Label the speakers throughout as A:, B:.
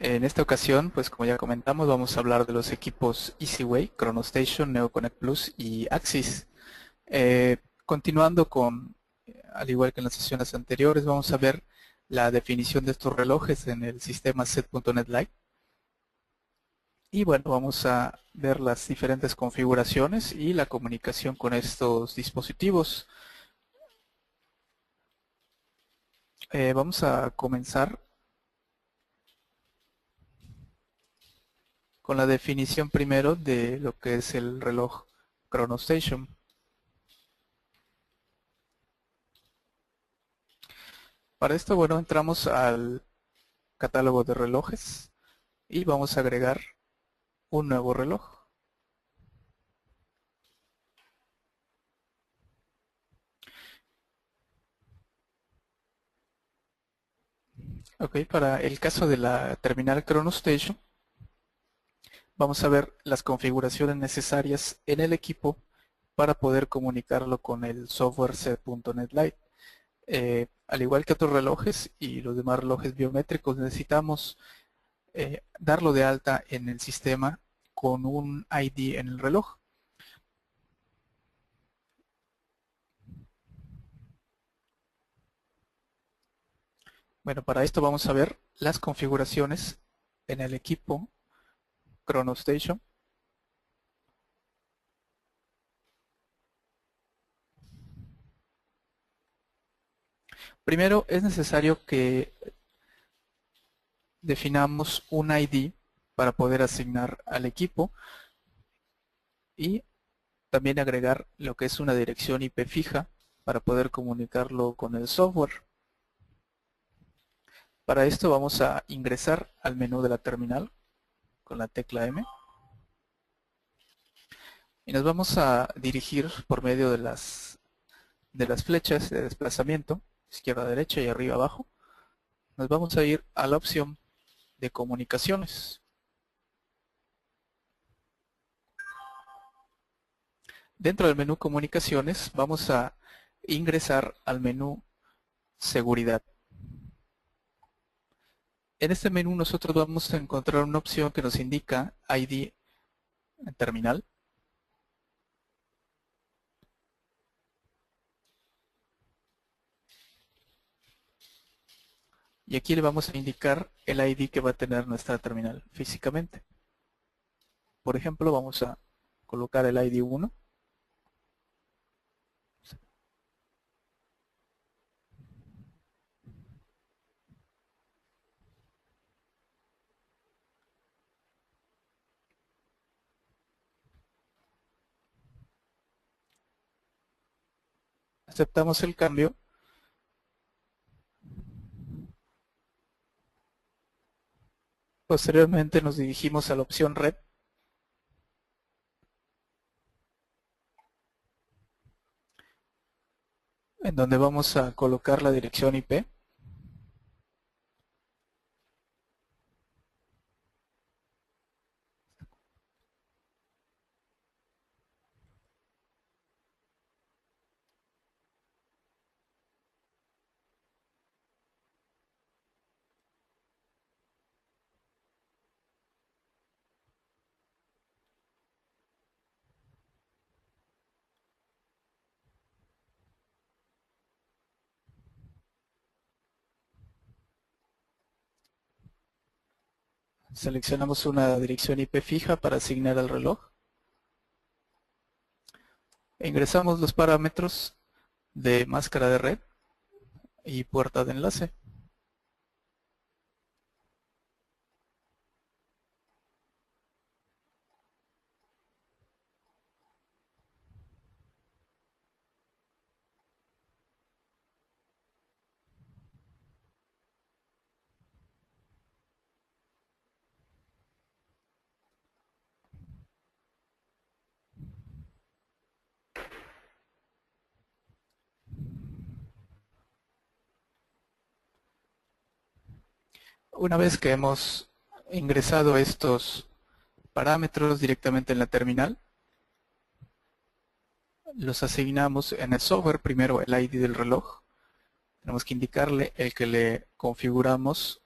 A: En esta ocasión, pues como ya comentamos, vamos a hablar de los equipos EasyWay, ChronoStation, NeoConnect Plus y Axis. Continuando con, al igual que en las sesiones anteriores, vamos a ver la definición de estos relojes en el sistema set.NET Lite. Y bueno, vamos a ver las diferentes configuraciones y la comunicación con estos dispositivos. Vamos a comenzar con la definición primero de lo que es el reloj ChronoStation. Para esto, bueno, entramos al catálogo de relojes y vamos a agregar un nuevo reloj. Ok, para el caso de la terminal ChronoStation, vamos a ver las configuraciones necesarias en el equipo para poder comunicarlo con el software set.NET Lite. Al igual que otros relojes y los demás relojes biométricos, necesitamos darlo de alta en el sistema con un ID en el reloj. Bueno, para esto vamos a ver las configuraciones en el equipo ChronoStation. Primero es necesario que definamos un ID para poder asignar al equipo y también agregar lo que es una dirección IP fija para poder comunicarlo con el software. Para esto vamos a ingresar al menú de la terminal con la tecla M y nos vamos a dirigir por medio de las flechas de desplazamiento, izquierda, derecha y arriba, abajo. Nos vamos a ir a la opción de comunicaciones. Dentro del menú comunicaciones vamos a ingresar al menú seguridad. En este menú nosotros vamos a encontrar una opción que nos indica ID en terminal. Y aquí le vamos a indicar el ID que va a tener nuestra terminal físicamente. Por ejemplo, vamos a colocar el ID 1. Aceptamos el cambio. Posteriormente nos dirigimos a la opción Red. En donde vamos a colocar la dirección IP. Seleccionamos una dirección IP fija para asignar al reloj. E ingresamos los parámetros de máscara de red y puerta de enlace. Una vez que hemos ingresado estos parámetros directamente en la terminal, los asignamos en el software. Primero el ID del reloj. Tenemos que indicarle el que le configuramos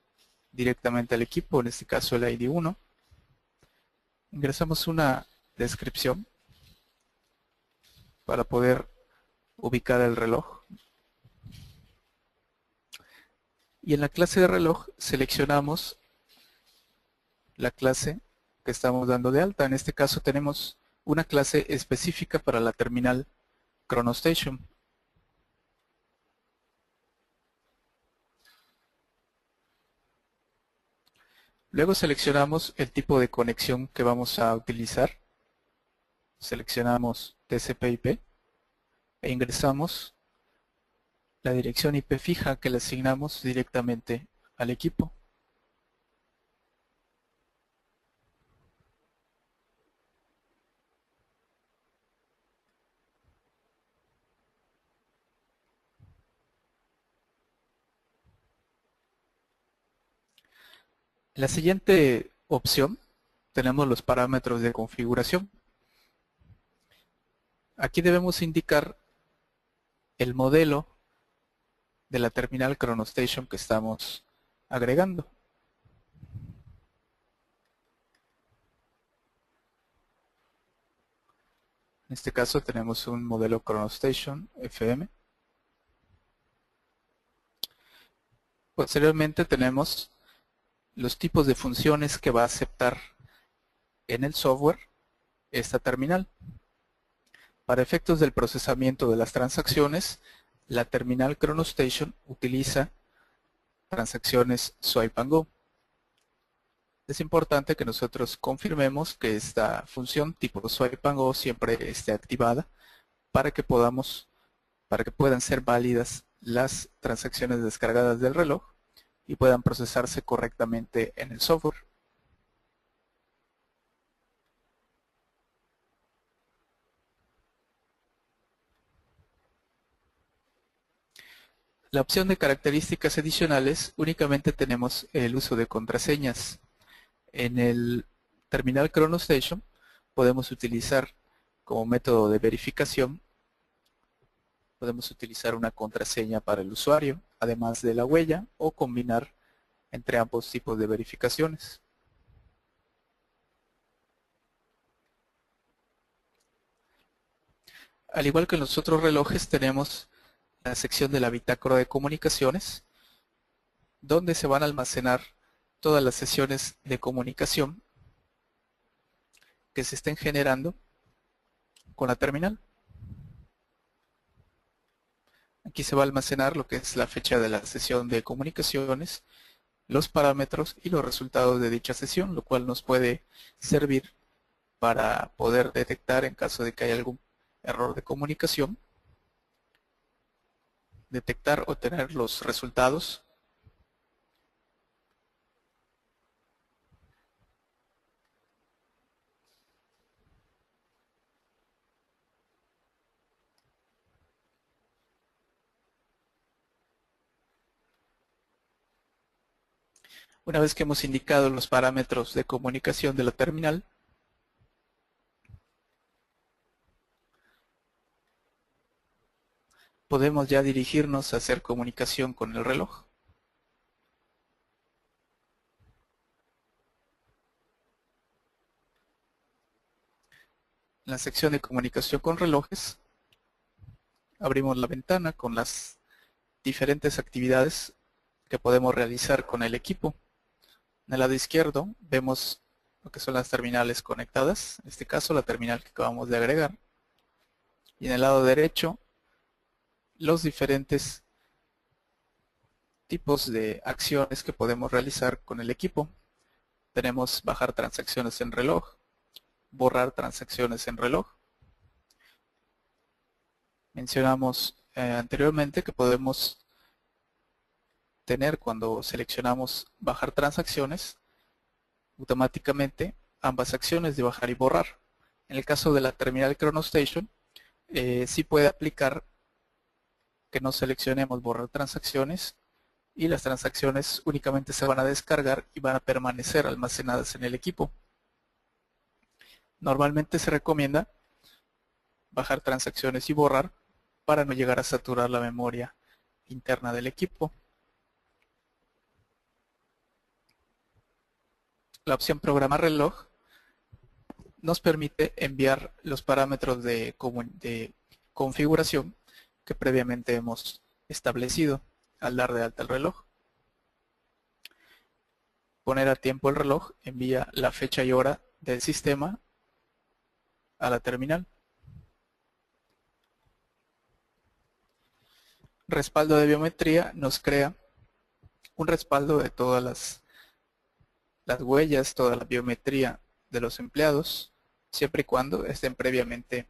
A: directamente al equipo, en este caso el ID 1. Ingresamos una descripción para poder ubicar el reloj. Y en la clase de reloj seleccionamos la clase que estamos dando de alta. En este caso tenemos una clase específica para la terminal ChronoStation. Luego seleccionamos el tipo de conexión que vamos a utilizar. Seleccionamos TCP/IP e ingresamos la dirección IP fija que le asignamos directamente al equipo. En la siguiente opción tenemos los parámetros de configuración. Aquí debemos indicar el modelo de la terminal ChronoStation que estamos agregando. En este caso tenemos un modelo ChronoStation FM. Posteriormente tenemos los tipos de funciones que va a aceptar en el software esta terminal. Para efectos del procesamiento de las transacciones, la terminal ChronoStation utiliza transacciones Swipe and Go. Es importante que nosotros confirmemos que esta función tipo Swipe and Go siempre esté activada para que puedan ser válidas las transacciones descargadas del reloj y puedan procesarse correctamente en el software. La opción de características adicionales únicamente tenemos el uso de contraseñas. En el terminal ChronoStation podemos utilizar como método de verificación, podemos utilizar una contraseña para el usuario, además de la huella, o combinar entre ambos tipos de verificaciones. Al igual que en los otros relojes, tenemos la sección de la bitácora de comunicaciones, donde se van a almacenar todas las sesiones de comunicación que se estén generando con la terminal. Aquí se va a almacenar lo que es la fecha de la sesión de comunicaciones, los parámetros y los resultados de dicha sesión, lo cual nos puede servir para poder detectar en caso de que haya algún error de comunicación, detectar o tener los resultados. Una vez que hemos indicado los parámetros de comunicación de la terminal, podemos ya dirigirnos a hacer comunicación con el reloj. En la sección de comunicación con relojes, abrimos la ventana con las diferentes actividades que podemos realizar con el equipo. En el lado izquierdo vemos lo que son las terminales conectadas, en este caso la terminal que acabamos de agregar. Y en el lado derecho, los diferentes tipos de acciones que podemos realizar con el equipo. Tenemos bajar transacciones en reloj, borrar transacciones en reloj. Mencionamos anteriormente que podemos tener, cuando seleccionamos bajar transacciones, automáticamente ambas acciones de bajar y borrar. En el caso de la terminal ChronoStation, sí puede aplicar que no seleccionemos borrar transacciones y las transacciones únicamente se van a descargar y van a permanecer almacenadas en el equipo. Normalmente se recomienda bajar transacciones y borrar para no llegar a saturar la memoria interna del equipo. La opción programar reloj nos permite enviar los parámetros de configuración que previamente hemos establecido al dar de alta el reloj. Poner a tiempo el reloj envía la fecha y hora del sistema a la terminal. Respaldo de biometría nos crea un respaldo de todas las huellas, toda la biometría de los empleados, siempre y cuando estén previamente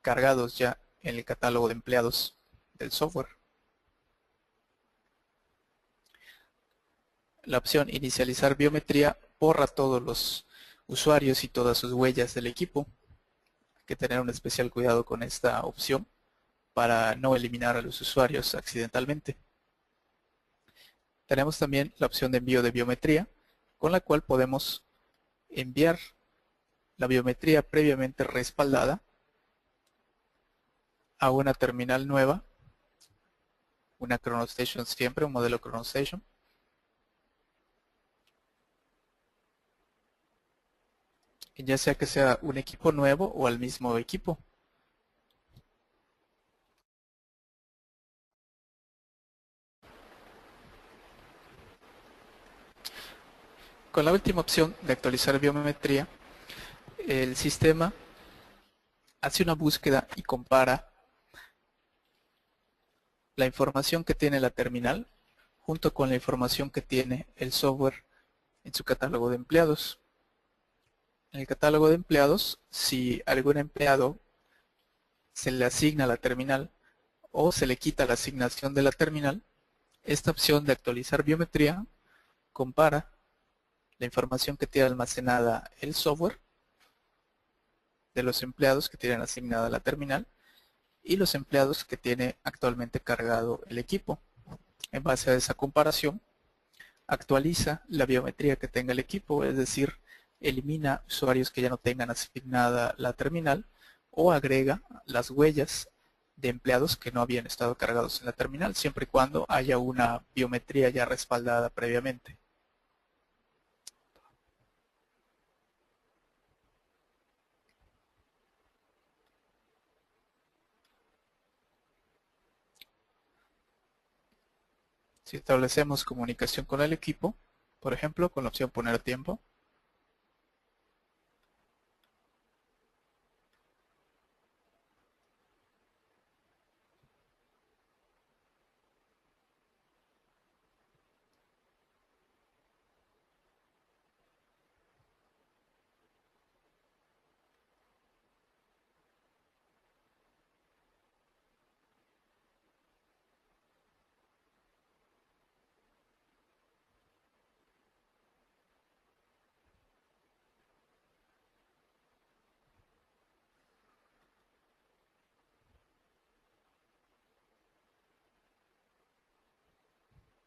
A: cargados ya en el catálogo de empleados del software. La opción inicializar biometría borra todos los usuarios y todas sus huellas del equipo. Hay que tener un especial cuidado con esta opción para no eliminar a los usuarios accidentalmente. Tenemos también la opción de envío de biometría, con la cual podemos enviar la biometría previamente respaldada a una terminal nueva, una ChronoStation siempre, un modelo ChronoStation, ya sea que sea un equipo nuevo o al mismo equipo. Con la última opción de actualizar biometría, el sistema hace una búsqueda y compara la información que tiene la terminal junto con la información que tiene el software en su catálogo de empleados. En el catálogo de empleados, si algún empleado se le asigna a la terminal o se le quita la asignación de la terminal, esta opción de actualizar biometría compara la información que tiene almacenada el software de los empleados que tienen asignada la terminal y los empleados que tiene actualmente cargado el equipo. En base a esa comparación, actualiza la biometría que tenga el equipo, es decir, elimina usuarios que ya no tengan asignada la terminal o agrega las huellas de empleados que no habían estado cargados en la terminal, siempre y cuando haya una biometría ya respaldada previamente. Si establecemos comunicación con el equipo, por ejemplo, con la opción poner tiempo,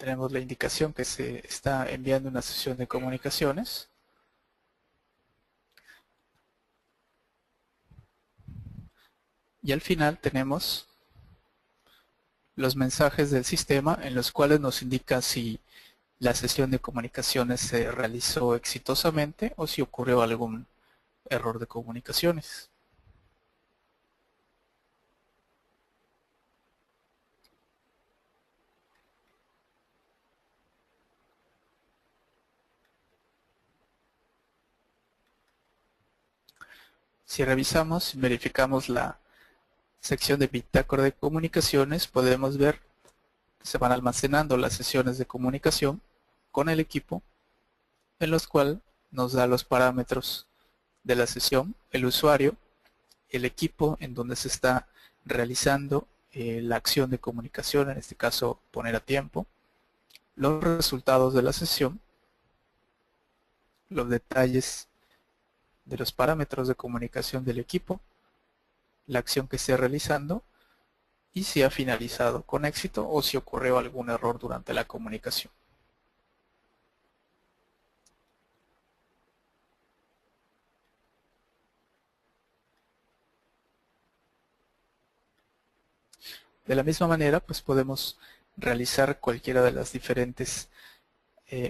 A: tenemos la indicación que se está enviando una sesión de comunicaciones. Y al final tenemos los mensajes del sistema en los cuales nos indica si la sesión de comunicaciones se realizó exitosamente o si ocurrió algún error de comunicaciones. Si revisamos y verificamos la sección de bitácora de comunicaciones, podemos ver que se van almacenando las sesiones de comunicación con el equipo, en los cuales nos da los parámetros de la sesión, el usuario, el equipo en donde se está realizando la acción de comunicación, en este caso poner a tiempo, los resultados de la sesión, los detalles de los parámetros de comunicación del equipo, la acción que esté realizando y si ha finalizado con éxito o si ocurrió algún error durante la comunicación. De la misma manera, pues podemos realizar cualquiera de las diferentes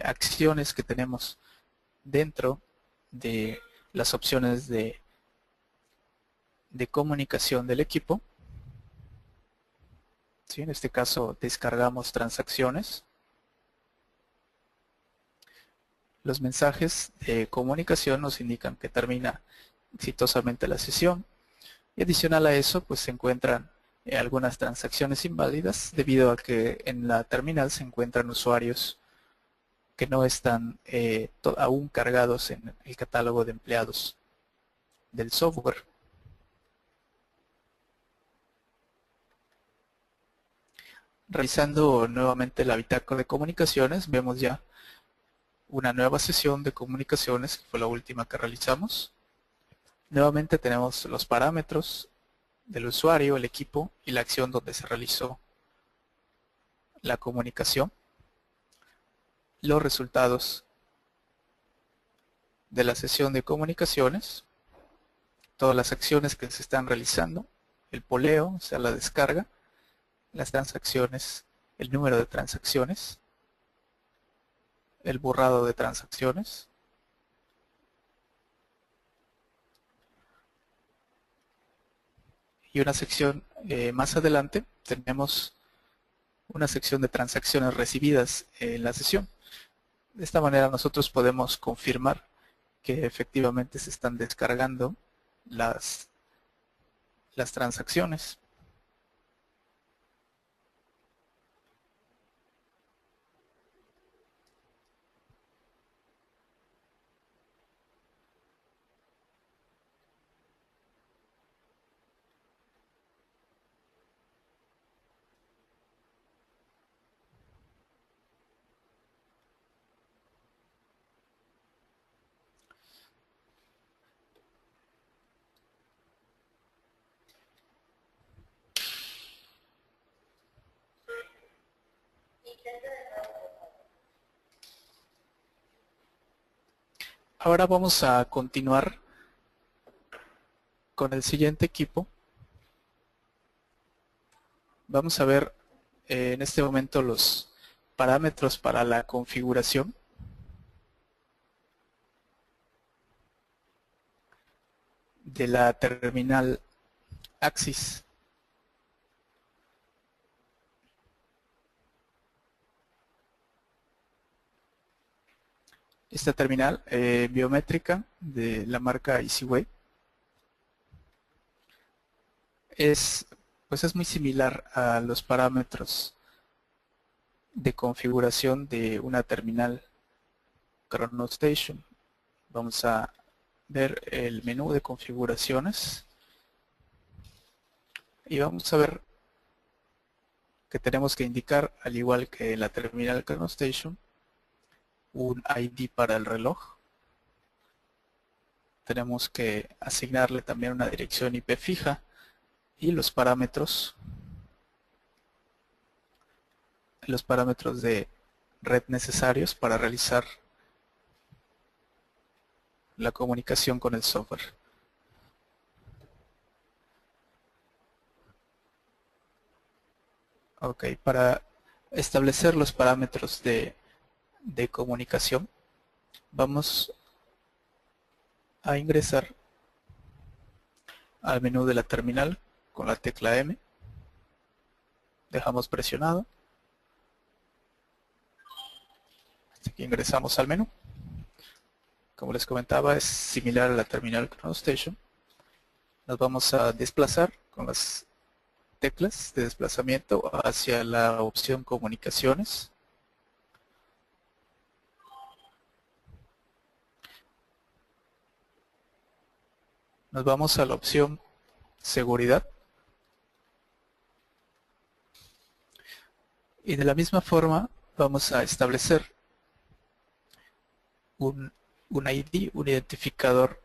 A: acciones que tenemos dentro de las opciones de comunicación del equipo. ¿Sí? En este caso descargamos transacciones. Los mensajes de comunicación nos indican que termina exitosamente la sesión. Y adicional a eso, pues se encuentran algunas transacciones inválidas debido a que en la terminal se encuentran usuarios que no están aún cargados en el catálogo de empleados del software. Revisando nuevamente la bitácora de comunicaciones, vemos ya una nueva sesión de comunicaciones, que fue la última que realizamos. Nuevamente tenemos los parámetros del usuario, el equipo y la acción donde se realizó la comunicación. Los resultados de la sesión de comunicaciones, todas las acciones que se están realizando, el poleo, o sea la descarga, las transacciones, el número de transacciones, el borrado de transacciones, y una sección más adelante tenemos una sección de transacciones recibidas en la sesión. De esta manera nosotros podemos confirmar que efectivamente se están descargando las transacciones. Ahora vamos a continuar con el siguiente equipo. Vamos a ver en este momento los parámetros para la configuración de la terminal Axis. Esta terminal biométrica de la marca EasyWay es muy similar a los parámetros de configuración de una terminal ChronoStation. Vamos a ver el menú de configuraciones y vamos a ver que tenemos que indicar, al igual que en la terminal ChronoStation, un ID para el reloj. Tenemos que asignarle también una dirección IP fija y los parámetros de red necesarios para realizar la comunicación con el software. Ok, para establecer los parámetros de comunicación, vamos a ingresar al menú de la terminal con la tecla M. Dejamos presionado. Hasta que ingresamos al menú. Como les comentaba, es similar a la terminal ChronoStation. Nos vamos a desplazar con las teclas de desplazamiento hacia la opción comunicaciones. Nos vamos a la opción seguridad. Y de la misma forma vamos a establecer un ID, un identificador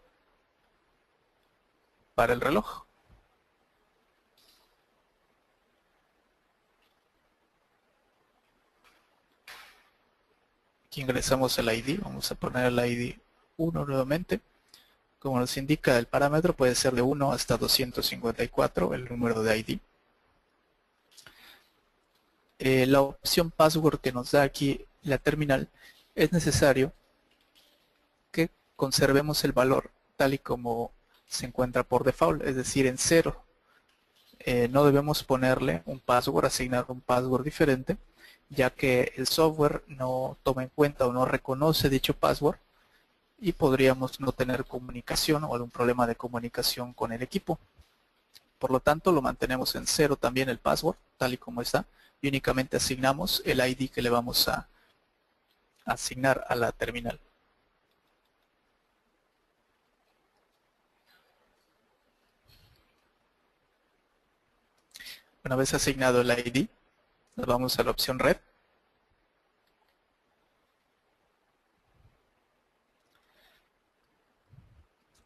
A: para el reloj. Aquí ingresamos el ID, vamos a poner el ID 1 nuevamente. Como nos indica el parámetro, puede ser de 1 hasta 254 el número de ID. La opción password que nos da aquí la terminal es necesario que conservemos el valor tal y como se encuentra por default, es decir, en 0. No debemos ponerle un password, asignar un password diferente, ya que el software no toma en cuenta o no reconoce dicho password y podríamos no tener comunicación o algún problema de comunicación con el equipo. Por lo tanto, lo mantenemos en 0 también el password, tal y como está, y únicamente asignamos el ID que le vamos a asignar a la terminal. Una vez asignado el ID, nos vamos a la opción red.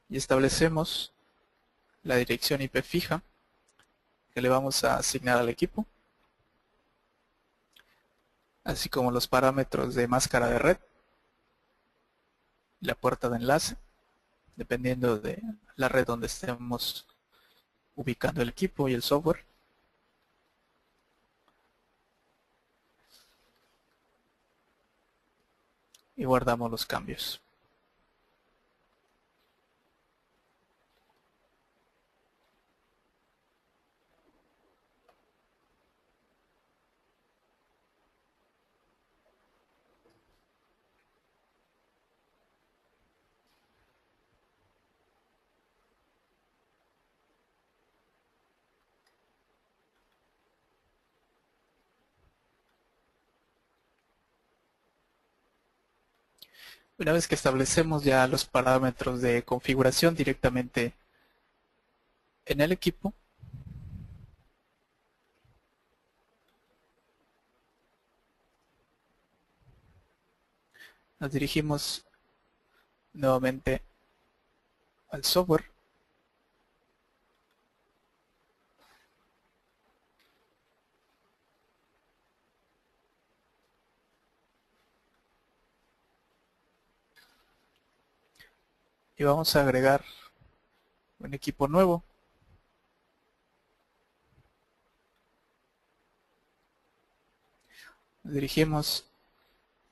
A: Y establecemos la dirección IP fija que le vamos a asignar al equipo, así como los parámetros de máscara de red, la puerta de enlace, dependiendo de la red donde estemos ubicando el equipo y el software. Y guardamos los cambios. Una vez que establecemos ya los parámetros de configuración directamente en el equipo, nos dirigimos nuevamente al software y vamos a agregar un equipo nuevo. Nos dirigimos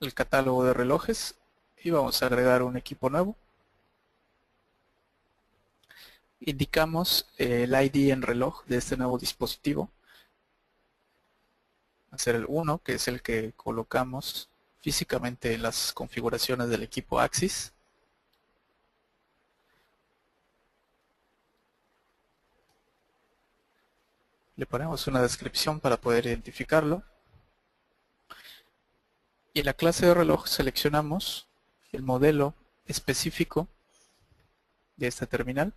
A: al catálogo de relojes y vamos a agregar un equipo nuevo. Indicamos el ID en reloj de este nuevo dispositivo. Va a ser el 1, que es el que colocamos físicamente en las configuraciones del equipo Axis. Le ponemos una descripción para poder identificarlo. Y en la clase de reloj seleccionamos el modelo específico de esta terminal,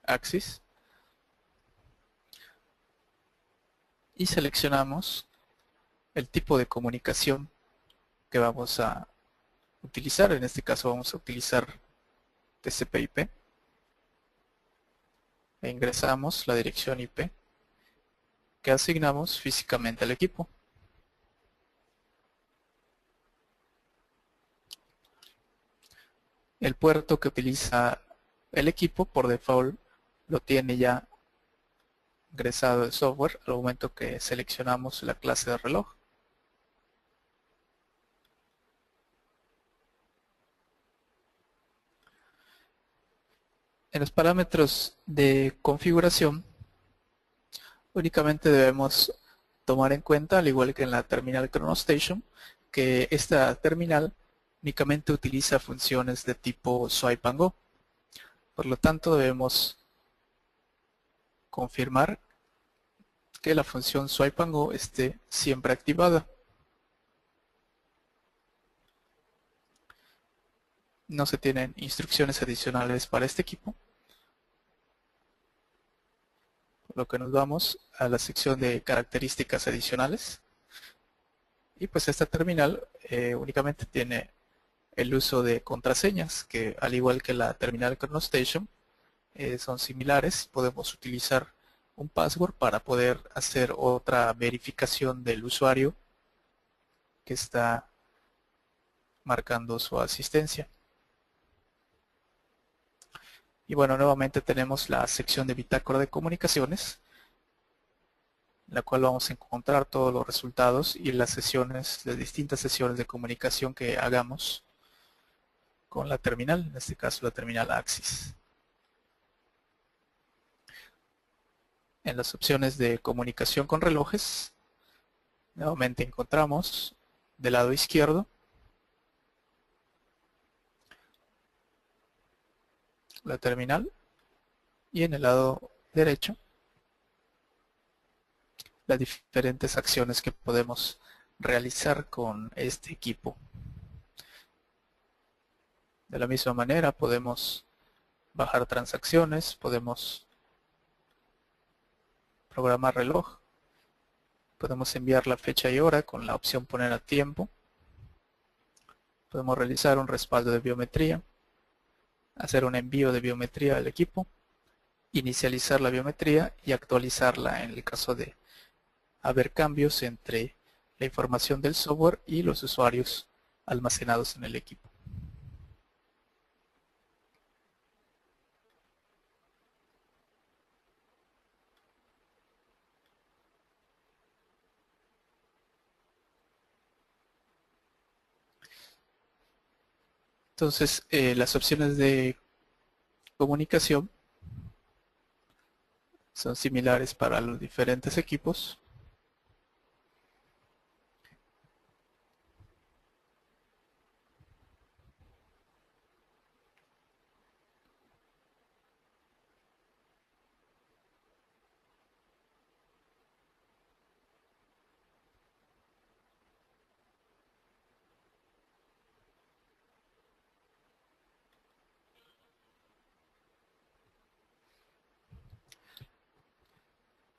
A: Axis. Y seleccionamos el tipo de comunicación que vamos a utilizar. En este caso vamos a utilizar TCP/IP. E ingresamos la dirección IP que asignamos físicamente al equipo. El puerto que utiliza el equipo por default lo tiene ya ingresado el software al momento que seleccionamos la clase de reloj. En los parámetros de configuración únicamente debemos tomar en cuenta, al igual que en la terminal ChronoStation, que esta terminal únicamente utiliza funciones de tipo Swipe and Go. Por lo tanto, debemos confirmar que la función Swipe and Go esté siempre activada. No se tienen instrucciones adicionales para este equipo, por lo que nos vamos a la sección de características adicionales. Y pues esta terminal únicamente tiene el uso de contraseñas, que al igual que la terminal ChronoStation, son similares. Podemos utilizar un password para poder hacer otra verificación del usuario que está marcando su asistencia. Y bueno, nuevamente tenemos la sección de bitácora de comunicaciones, en la cual vamos a encontrar todos los resultados y las sesiones, las distintas sesiones de comunicación que hagamos con la terminal, en este caso la terminal Axis. En las opciones de comunicación con relojes, nuevamente encontramos del lado izquierdo la terminal y en el lado derecho las diferentes acciones que podemos realizar con este equipo. De la misma manera podemos bajar transacciones, podemos programar reloj, podemos enviar la fecha y hora con la opción poner a tiempo, podemos realizar un respaldo de biometría, hacer un envío de biometría al equipo, inicializar la biometría y actualizarla en el caso de haber cambios entre la información del software y los usuarios almacenados en el equipo. Entonces, las opciones de comunicación son similares para los diferentes equipos.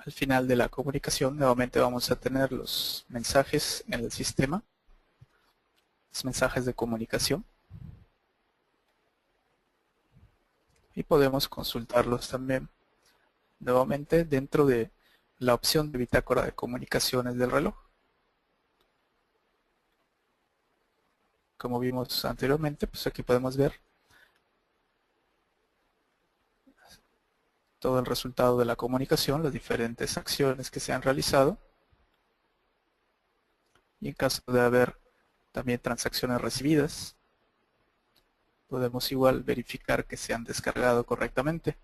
A: Al final de la comunicación nuevamente vamos a tener los mensajes en el sistema, los mensajes de comunicación, y podemos consultarlos también nuevamente dentro de la opción de bitácora de comunicaciones del reloj. Como vimos anteriormente, pues aquí podemos ver todo el resultado de la comunicación, las diferentes acciones que se han realizado, y en caso de haber también transacciones recibidas, podemos igual verificar que se han descargado correctamente.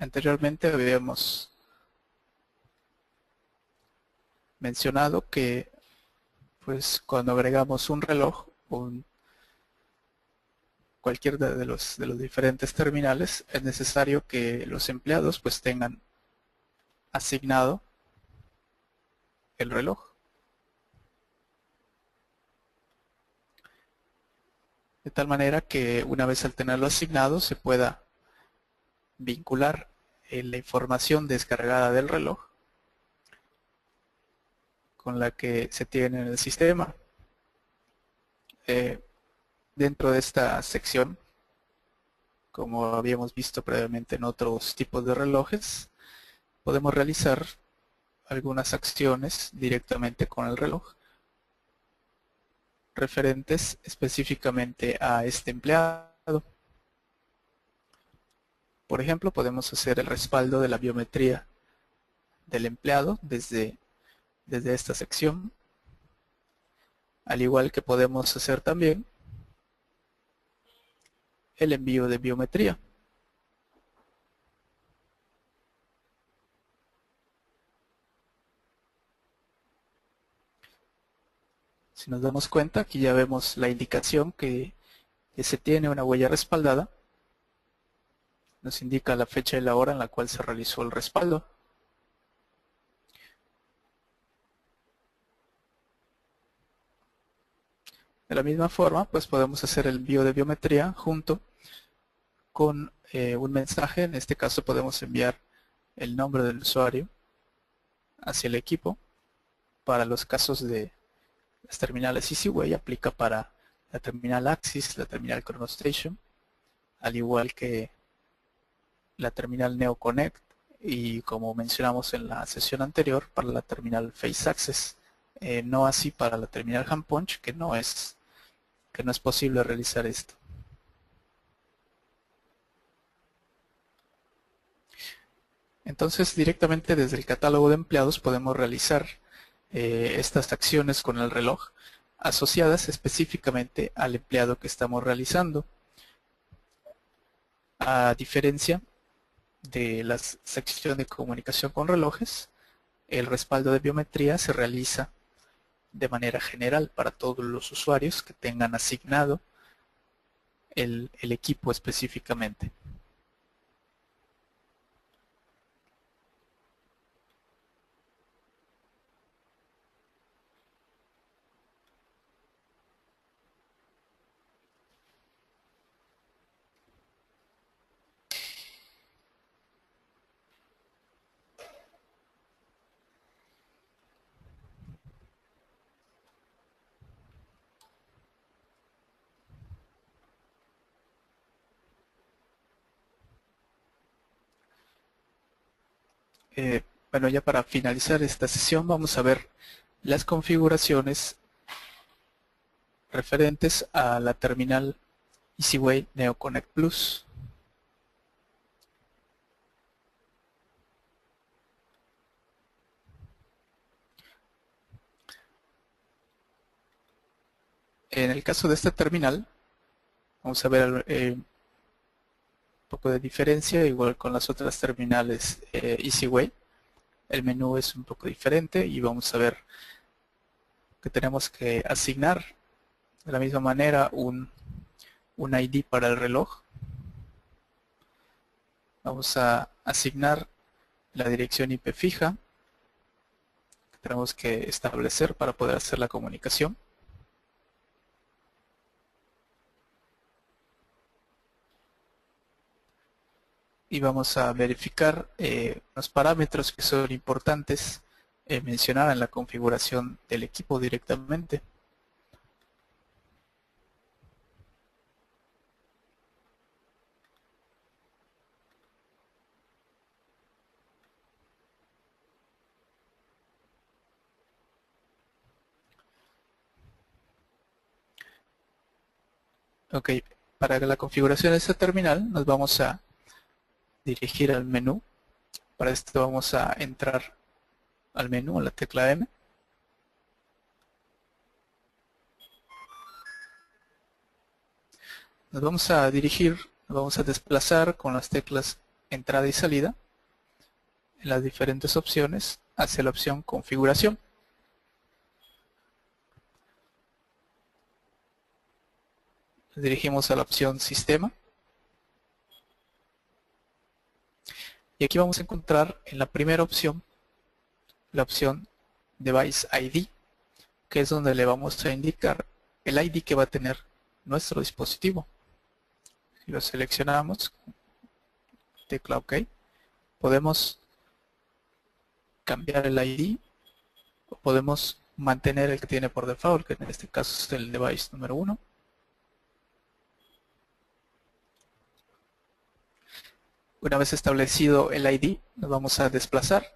A: Anteriormente habíamos mencionado que pues cuando agregamos un reloj o cualquier de los diferentes terminales, es necesario que los empleados pues tengan asignado el reloj. De tal manera que una vez al tenerlo asignado se pueda vincular la información descargada del reloj con la que se tiene en el sistema. Dentro de esta sección, como habíamos visto previamente en otros tipos de relojes, podemos realizar algunas acciones directamente con el reloj referentes específicamente a este empleado. Por ejemplo, podemos hacer el respaldo de la biometría del empleado desde esta sección, al igual que podemos hacer también el envío de biometría. Si nos damos cuenta, aquí ya vemos la indicación que se tiene una huella respaldada. Nos indica la fecha y la hora en la cual se realizó el respaldo. De la misma forma, pues podemos hacer el envío de biometría junto con un mensaje. En este caso podemos enviar el nombre del usuario hacia el equipo. Para los casos de las terminales EasyWay aplica para la terminal Axis, la terminal ChronoStation, al igual que la terminal NeoConnect y, como mencionamos en la sesión anterior, para la terminal Face Access. No así para la terminal HandPunch, que no es posible realizar esto. Entonces, directamente desde el catálogo de empleados podemos realizar estas acciones con el reloj asociadas específicamente al empleado que estamos realizando. A diferencia de la sección de comunicación con relojes, el respaldo de biometría se realiza de manera general para todos los usuarios que tengan asignado el equipo específicamente. Bueno, ya para finalizar esta sesión vamos a ver las configuraciones referentes a la terminal EasyWay NeoConnect Plus. En el caso de esta terminal, vamos a ver un poco de diferencia, igual con las otras terminales EasyWay. El menú es un poco diferente y vamos a ver que tenemos que asignar de la misma manera un ID para el reloj. Vamos a asignar la dirección IP fija que tenemos que establecer para poder hacer la comunicación. Y vamos a verificar los parámetros que son importantes mencionar en la configuración del equipo directamente. Ok, para la configuración de esta terminal nos vamos a dirigir al menú. Para esto vamos a entrar al menú, a la tecla M. Nos vamos a dirigir, nos vamos a desplazar con las teclas entrada y salida en las diferentes opciones hacia la opción configuración. Nos dirigimos a la opción sistema. Y aquí vamos a encontrar en la primera opción, la opción Device ID, que es donde le vamos a indicar el ID que va a tener nuestro dispositivo. Si lo seleccionamos, tecla OK, podemos cambiar el ID o podemos mantener el que tiene por default, que en este caso es el device número 1. Una vez establecido el ID, nos vamos a desplazar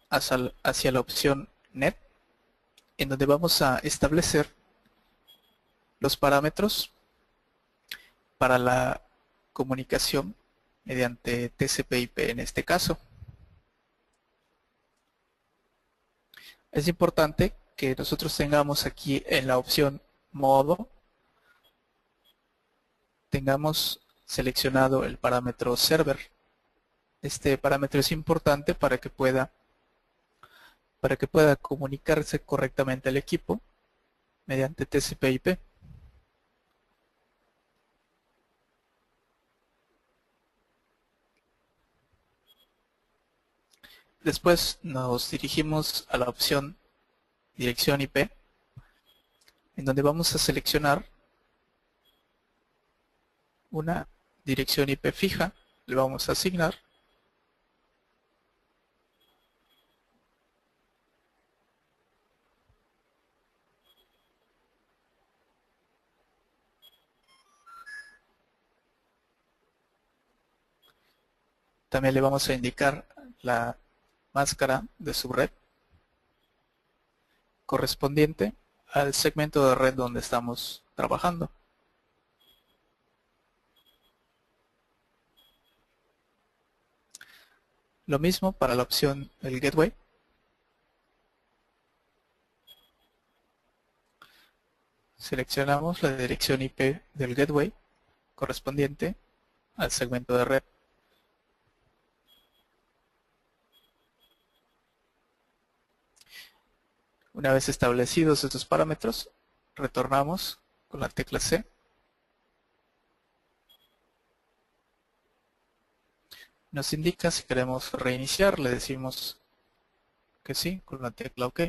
A: hacia la opción Net, en donde vamos a establecer los parámetros para la comunicación mediante TCP/IP en este caso. Es importante que nosotros tengamos aquí en la opción modo, tengamos seleccionado el parámetro server. Este parámetro es importante para que pueda comunicarse correctamente al equipo mediante TCP/IP. Después nos dirigimos a la opción dirección IP, en donde vamos a seleccionar una dirección IP fija, le vamos a asignar También le vamos a indicar la máscara de subred correspondiente al segmento de red donde estamos trabajando. Lo mismo para la opción del gateway. Seleccionamos la dirección IP del gateway correspondiente al segmento de red. Una vez establecidos estos parámetros, retornamos con la tecla C. Nos indica si queremos reiniciar, le decimos que sí con la tecla OK.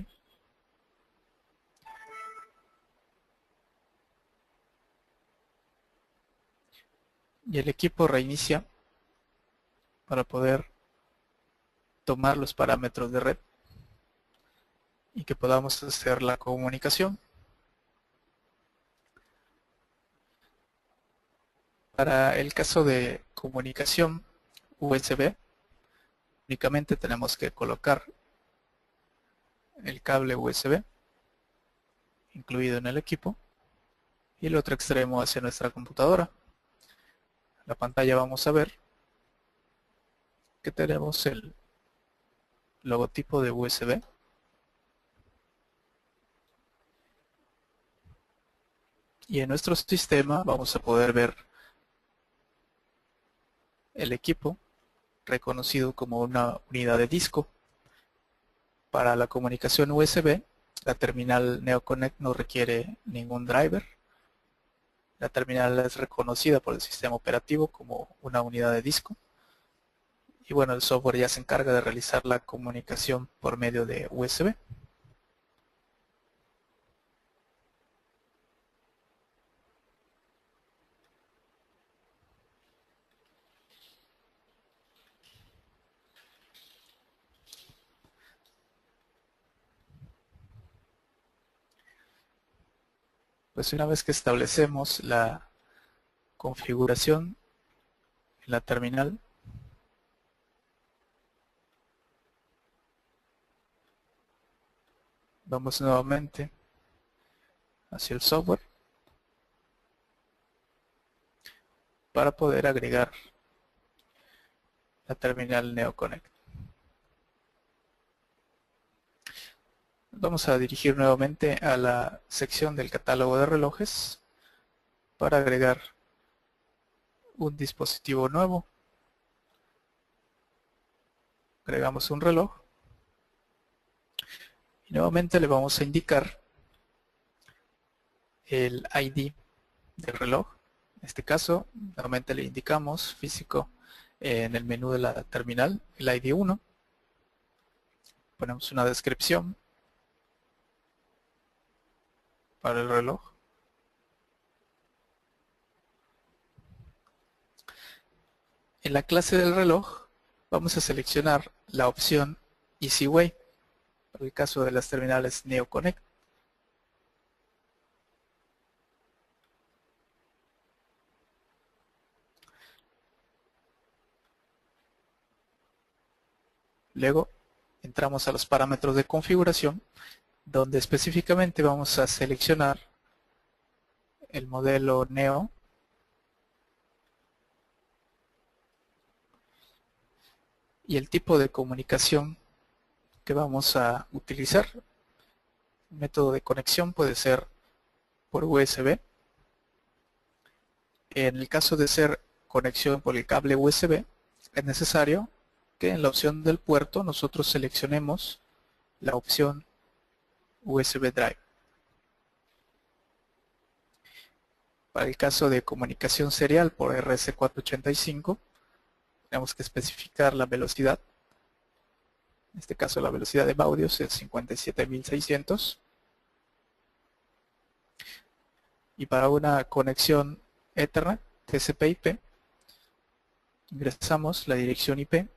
A: Y el equipo reinicia para poder tomar los parámetros de red y que podamos hacer la comunicación. Para el caso de comunicación USB, únicamente tenemos que colocar el cable USB incluido en el equipo y el otro extremo hacia nuestra computadora. En la pantalla vamos a ver que tenemos el logotipo de USB. Y en nuestro sistema vamos a poder ver el equipo reconocido como una unidad de disco. Para la comunicación USB, la terminal NeoConnect no requiere ningún driver. La terminal es reconocida por el sistema operativo como una unidad de disco. Y bueno, el software ya se encarga de realizar la comunicación por medio de USB. Pues una vez que establecemos la configuración en la terminal, vamos nuevamente hacia el software para poder agregar la terminal NeoConnect. Vamos a dirigir nuevamente a la sección del catálogo de relojes para agregar un dispositivo nuevo. Agregamos un reloj y nuevamente le vamos a indicar el ID del reloj. En este caso, nuevamente le indicamos físico en el menú de la terminal, el ID 1. Ponemos una descripción para el reloj. En la clase del reloj vamos a seleccionar la opción EasyWay para el caso de las terminales NeoConnect. Luego entramos a los parámetros de configuración, donde específicamente vamos a seleccionar el modelo Neo y el tipo de comunicación que vamos a utilizar. El método de conexión puede ser por USB. En el caso de ser conexión por el cable USB, es necesario que en la opción del puerto nosotros seleccionemos la opción USB Drive. Para el caso de comunicación serial por RS485, tenemos que especificar la velocidad. En este caso la velocidad de Baudios es 57.600. Y para una conexión Ethernet TCP/IP, ingresamos la dirección IP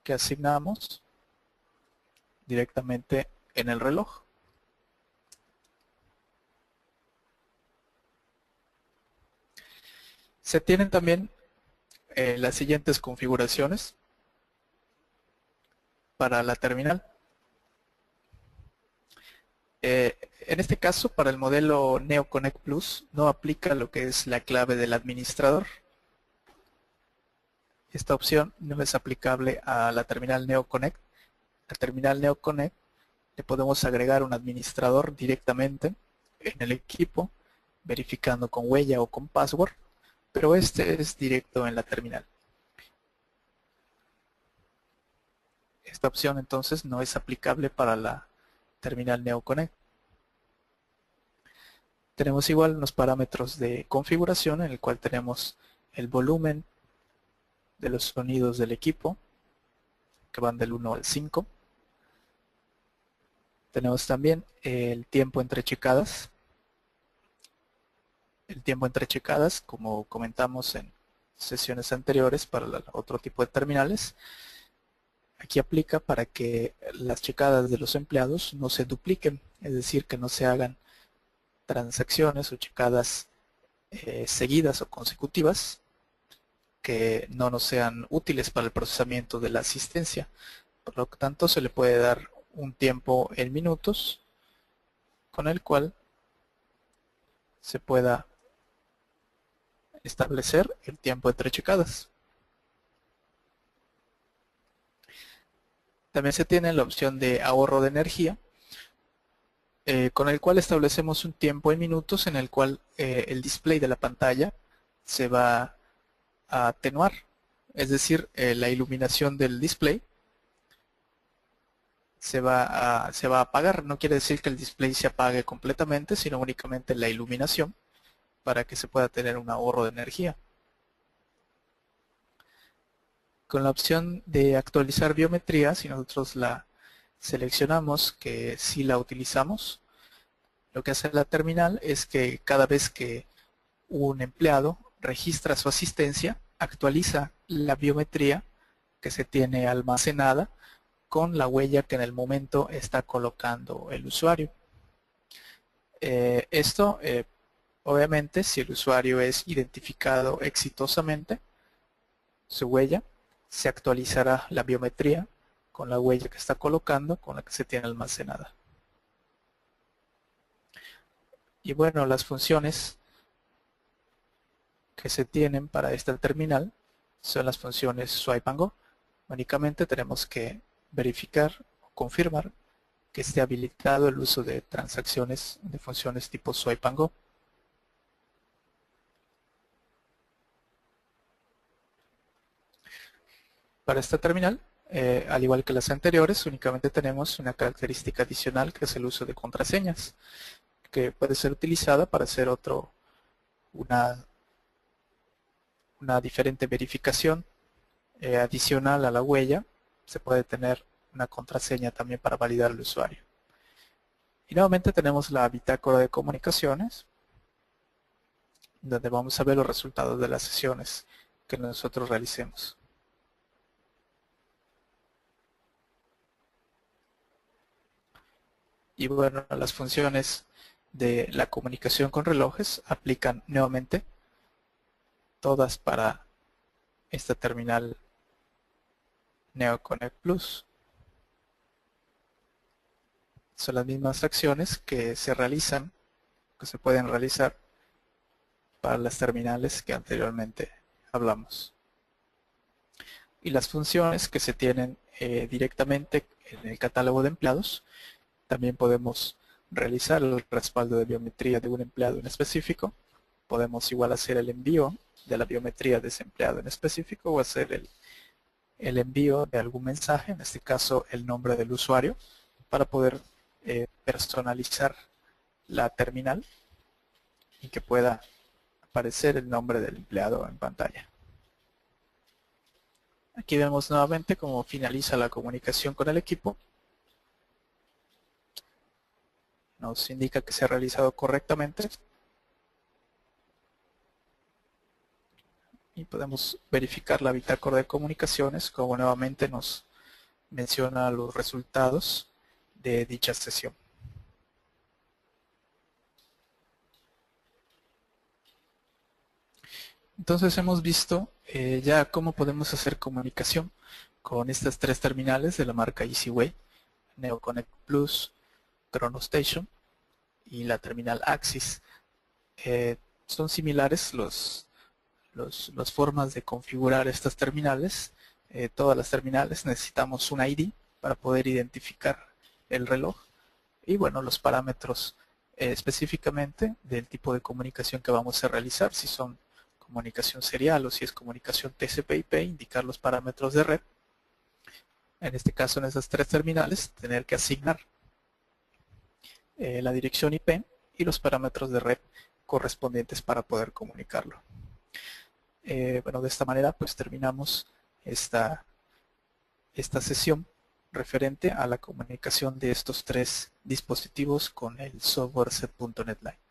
A: que asignamos directamente en el reloj. Se tienen también las siguientes configuraciones para la terminal. En este caso, para el modelo NeoConnect Plus, no aplica lo que es la clave del administrador. Esta opción no es aplicable a la terminal NeoConnect. La terminal NeoConnect le podemos agregar un administrador directamente en el equipo, verificando con huella o con password, pero este es directo en la terminal. Esta opción entonces no es aplicable para la terminal NeoConnect. Tenemos igual unos parámetros de configuración en el cual tenemos el volumen de los sonidos del equipo, que van del 1 al 5. Tenemos también el tiempo entre checadas. El tiempo entre checadas, como comentamos en sesiones anteriores para otro tipo de terminales, aquí aplica para que las checadas de los empleados no se dupliquen, es decir, que no se hagan transacciones o checadas seguidas o consecutivas que no nos sean útiles para el procesamiento de la asistencia. Por lo tanto, se le puede dar un tiempo en minutos con el cual se pueda establecer el tiempo entre checadas. También se tiene la opción de ahorro de energía, con el cual establecemos un tiempo en minutos en el cual el display de la pantalla se va a atenuar, es decir, la iluminación del display se va a apagar. No quiere decir que el display se apague completamente, sino únicamente la iluminación, para que se pueda tener un ahorro de energía. Con la opción de actualizar biometría, si nosotros la seleccionamos, que sí la utilizamos, lo que hace la terminal es que cada vez que un empleado registra su asistencia, actualiza la biometría que se tiene almacenada con la huella que en el momento está colocando el usuario. Esto, obviamente, si el usuario es identificado exitosamente, su huella, se actualizará la biometría con la huella que está colocando, con la que se tiene almacenada. Y bueno, las funciones que se tienen para esta terminal son las funciones Swipe and Go. Únicamente tenemos que verificar o confirmar que esté habilitado el uso de transacciones de funciones tipo Swipe and Go. Para esta terminal, al igual que las anteriores, únicamente tenemos una característica adicional que es el uso de contraseñas, que puede ser utilizada para hacer una diferente verificación adicional a la huella. Se puede tener una contraseña también para validar al usuario. Y nuevamente tenemos la bitácora de comunicaciones, donde vamos a ver los resultados de las sesiones que nosotros realicemos. Y bueno, las funciones de la comunicación con relojes aplican nuevamente todas para esta terminal NeoConnect Plus. Son las mismas acciones que se pueden realizar para las terminales que anteriormente hablamos. Y las funciones que se tienen directamente en el catálogo de empleados, también podemos realizar el respaldo de biometría de un empleado en específico. Podemos igual hacer el envío de la biometría de ese empleado en específico o hacer el envío de algún mensaje, en este caso el nombre del usuario, para poder personalizar la terminal y que pueda aparecer el nombre del empleado en pantalla. Aquí vemos nuevamente cómo finaliza la comunicación con el equipo. Nos indica que se ha realizado correctamente. Y podemos verificar la bitácora de comunicaciones, como nuevamente nos menciona los resultados de dicha sesión. Entonces hemos visto Ya cómo podemos hacer comunicación con estas tres terminales de la marca EasyWay, NeoConnect Plus, ChronoStation y la terminal Axis. Son similares las formas de configurar estas terminales. Todas las terminales necesitamos un ID para poder identificar el reloj y bueno, los parámetros específicamente del tipo de comunicación que vamos a realizar, si son comunicación serial o si es comunicación TCP/IP, indicar los parámetros de red. En este caso, en esas tres terminales, tener que asignar la dirección IP y los parámetros de red correspondientes para poder comunicarlo. Bueno, de esta manera pues terminamos esta sesión referente a la comunicación de estos tres dispositivos con el software set.NET Line.